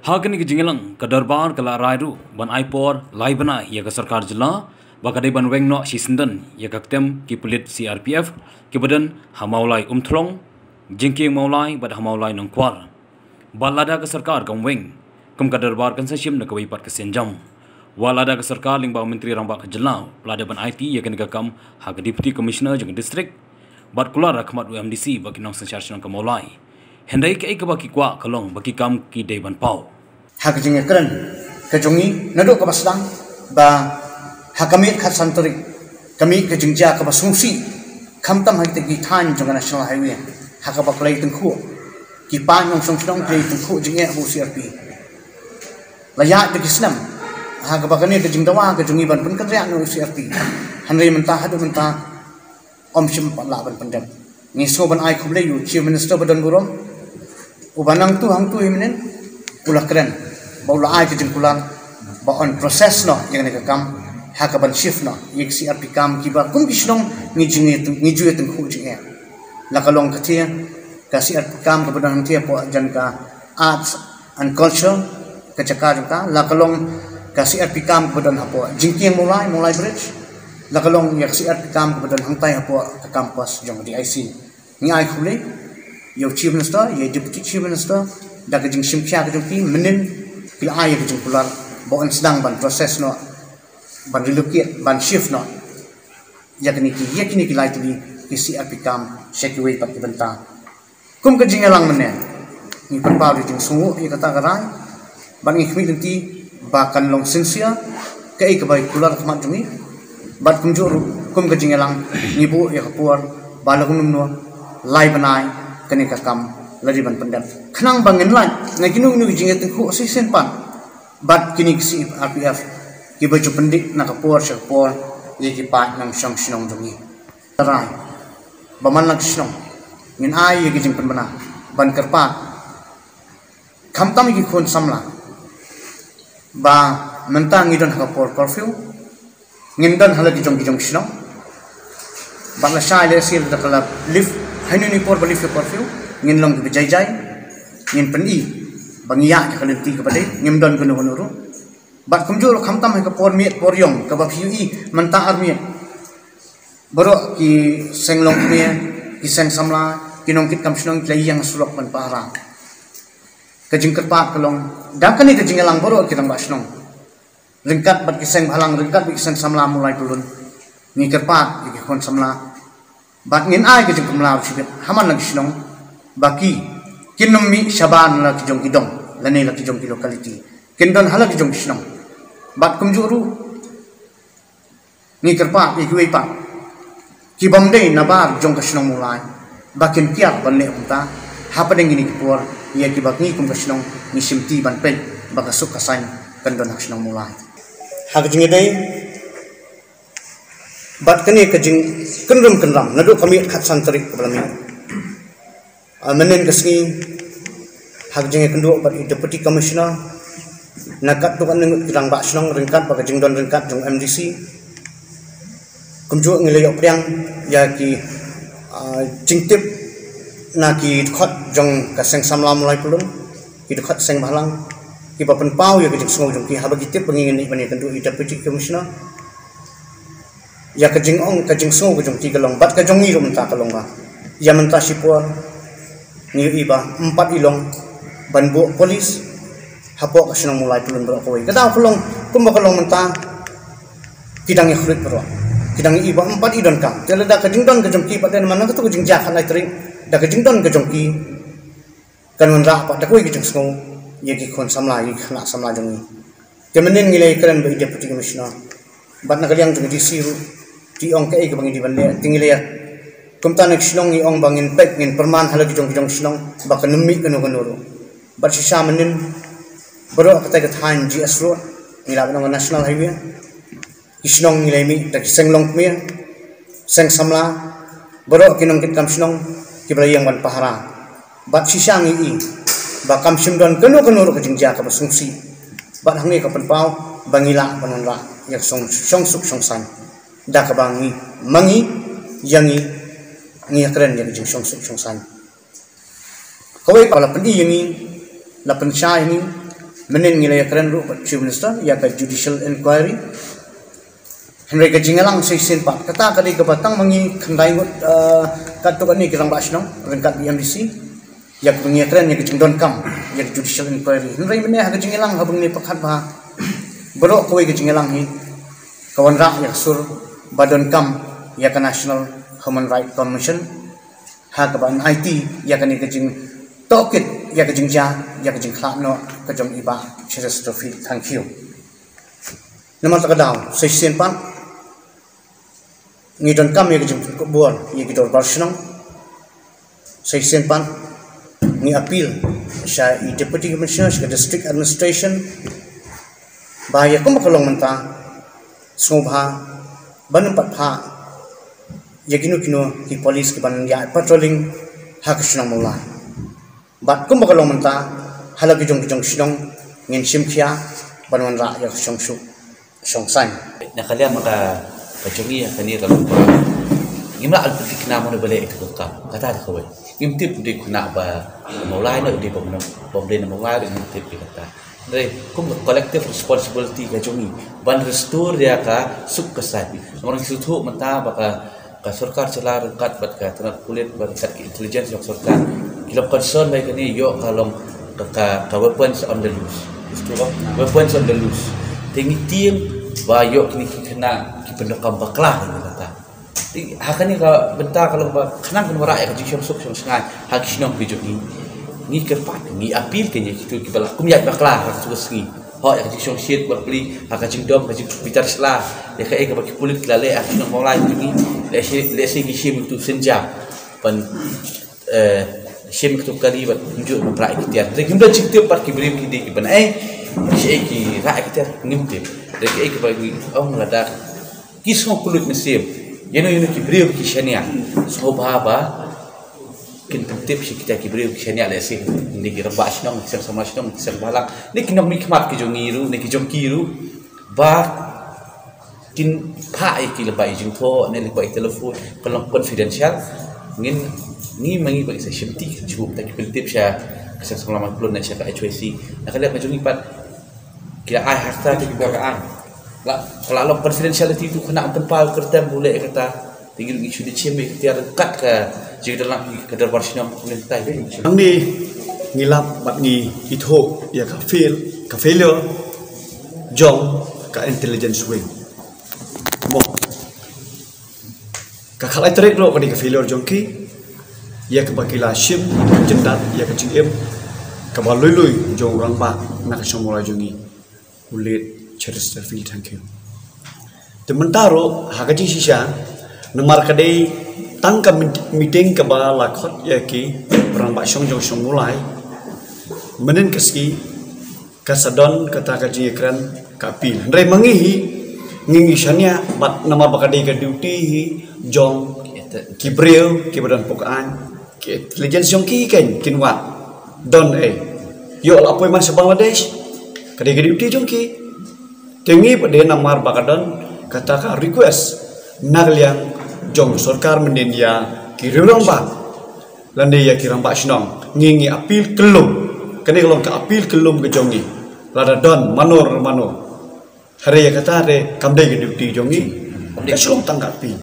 Hagen ke jingelang ke darbar ke rairu ban aipor laibana ya ke sarkar jela bakadai ban wengno sisendan ya ke tem ki pulit CRPF ki badan hamaulai umthrong jingki maulai bad hamaulai nongkwar balada ke sarkar kam weng kum ke darbar kan sasim na kawai pat ke senjam walada ke sarkar lingba menteri ramba ke jela lada ban IT ya ke kam ha ke deputy commissioner jeng district bad kular rakhmat UMDC bagi nong sensation ke maulai hendai ke baki kwa kalong baki kam ki dei ban pau hak jinge keren kejongi nado ka basdang ba hakamit khat santri kami ke jingja ka basungsi khamtam hak te gi than jong national highway hak ba klai tengku ki pa nyong song song klai tengku jinge bu CRP laya de kisnam hak ba kane ke jingdawa ke jongi ban pun kan ria no CRP hanrei mentah hadu mentah om sim pa la ban pandam ni so ban ai khuble yu chief minister badan burom ubanang tu hang tu himnen pula keren baula ai ke jengkulan ba on process no yang ne kam hakaban shift no yek CRP kam ki ba kum kisnong ni jinge tu ni juye tu khu jinge la kalong ka tia ka CRP kam ka badan tia po jan ka arts and culture ka chaka ka la kalong ka CRP kam ka badan hapo jingking mulai bridge la kalong yak CRP kam ka badan hangtai hapo ka campus jong DIC ni ai khule yo chief minister ye deputy chief minister da ka jing simkhya ka jong ki menin kila ay ke jengkular baon sedang ban proses no ban relocate ban shift no yakni kilai tuli ki CRP kam secure pat benta kum ke jingelang menen ni perpau di jing sungu i kata garai ban ngi khmi denti bakan long sensia ke ai ke bai kular khmat jumi bat kum juru kum ke jingelang ni bu ya kapur balagunum no lai banai kene ka kam lari ban pendam khnang bangen lai ngai kinu nu jinge tengku si senpan bat kini si RPF ki baju pendik nak kapur syapor ye ki pat nang syong sinong jongi tarai baman nak sinong ngin ai ye ki jing penbana ban kerpa khamtam ki khon samla ba mentang idon kapur curfew ngin dan halagi jong sinong ban la shai le sil da kala lift hainu ni por lift curfew ngin long ke jai ngin peni bangiya ka kalenti ka bade ngim don kuno honoro bat kumjur khamtam ha ka por miet por yong ka ba phui manta armi boro ki senglong me ki seng samla kinong kit kam snong klai yang sulok pan para ka jingkat pa kalong dakani ka jingalang boro kitang ba snong ringkat bat ki seng halang ringkat ki seng samla mulai tulun ni kerpa ki kon samla bat ngin ai ka jing kamla chibet haman lang snong baki kinumi shaban la kijong kidong lane la kijong ki locality kindon hala kijong kisnong bat kumjuru ni kerpa ikwei pa ki bamdei nabar jong kasnong mulai bakin piak banle unta hapadeng ini kipur ia ki bakni kum kasnong ni simti ban pen bagasuk kasan kendon kasnong mulai hak jinge dei bat kene kajing kendram nadu kami khat santri problemi menen kesni hak jinge kendo bat deputy commissioner nakat tu kan ngut kirang ba snong ringkat ba jing don ringkat jong MDC kumju ngileyok priang ya ki jingtip na ki khot jong ka seng samla mulai pulun ki khot seng balang ki ba pen pau ya ki jing sngo jong ki habagi tip pengingin ni bani kendo deputy commissioner ya ka jing ong ka jing sngo jong ti kalong bat ka jong ni rum ta kalong ba ya menta sipur ni iba 4 ilong banbu polis hapo kasinong mulai pulun bro koi kada pulong kumba kalong menta kidang ikhrit bro kidang iba 4 idon ka tele da kajingdon ka jongki paten mana ka tu jingja khalai tring da kajingdon ka jongki kanun ra pa da koi kijing sngo ye ki khon samla yi khna samla jongi kemenen ngilai keren ba deputy commissioner bat na kaliang jong di siru ti ong ka e ka bangi di bande tingile kumtan eksinong i ong bangin pek ngin perman halagi jong sinong bakan nemi kanu kanuru bat sisa menin bro kata ka than GS road nila bang national highway isnong nilai mi tak senglong me seng samla bro kinong kit kam sinong kiblayang ban pahara bat sisa ngi i bakam simdon kanuru ka jingja ka basungsi bat hangi ka penpau bangila panonra yak song suk song san da ka bangi mangi yangi ni keren yang jing song san kawai pala pendi ini la pensai ini menin ngilai keren ru Chief Minister ya ka judicial inquiry Henry ka jingalang seisin pat kata kadi ka batang mangi khandai ngot katuk ani kirang basnong rengkat BMDC ya ka keren ya ka jingdon kam ya judicial inquiry Henry mene ha ka jingalang ha bangni pakhat ba bro koi ka jingalang hi kawan rak ya sur badon kam ya ka National Human Rights Commission ha ka ban IT ya ka ni ka jing tokit ya ka jingja ya ka jing khlak no ka jong iba catastrophe thank you nama ta daw session pan ngi don kam ya ka jing ko buan ya ki dor barsnong session pan ngi appeal sha I deputy commissioner ka district administration ba ya ko makalong manta sobha ban pat pha ya kino ki police ki ban ya patrolling ha ka snong mulai bat kum bakalong menta hala ki jong sidong ngin simkhia banwan ra ya song su song san nakalia maka pajongi kani kalau ngimla alputik na mo bale itu ka kata ko ngimtip di kuna ba mulai no di bomde na mulai ngimtip di kata dari kum collective responsibility ka jongi ban restore ya ka suk kasai orang sutu menta baka ka sarkar celah rengkat bat ka tenaga kulit berkat intelligence yang sarkar kilo concern baik ini yo kalau ka weapons on the loose itu weapons on the loose tinggi tim bayo kini kena kipendokam baklah kata hakani ka bentar kalau kenang kan warak ka jisong sok song sangai hakisinong bijo ni kerpat ni apil kenya itu kibala kumyak baklah ka sugi ho ya jisong shit berbeli haka jingdom ka bitar selah ya ka ka baki kulit lale akinong mulai ni lesi gishim itu senja pan Shem tu kali buat tunjuk memprak ikhtiar. Jadi kita cipta part kibrim kita kiban si ki rak ikhtiar ngimte. Jadi bagi ngada kisah kulit mesim. Yeno kibrim kishania. Sobhaba kin tip si kita kibrim kishania lesi ni kira basnong sama basnong balak. Ni kinong mikmat ki jongiru ni ki jongkiru ba kin pa ki lebai jingtho ni lebai telefon kalau confidential ngin ni mangi bagi saya sympti cukup tak kipiltip saya kesan selama kulon dan saya HWC nak lihat macam ni pat kira ai harta di kebagaan lah kalau confidentiality itu kena tempal kertas boleh kata tinggal isu di cembe kita dekat ke jika dalam kadar barsinam pemerintah ang ni ngilap bat ngi itho ya ka failure jong ka intelligence wing mo ka khalai trek lo ka failure jong ki ya kebakila sim jendat ya kecing ka balului jong orang ba nak somora jongi ulit catastrophe thank you tementaro hagaji sisa nomor kadai tangka meeting ka ba lakhot ya ki orang ba song jong mulai menen keski kasadon kata kaji ekran kapil ndai mangihi ngingisanya bat nama bakadai ka duty hi jong kibreu kibadan pokaan intelligence yang kinwat don yo lapoi masa Bangladesh kadang-kadang uti jongki tengi pada namar bakadon kata ka request nagliang jong sarkar mendia kirurang ba lande ya kirang ba snong ngingi apil kelum kene kalau ka apil kelum ke jongi lada don manor hari ya kata re kamdai ke uti jongi ka slong tanggapi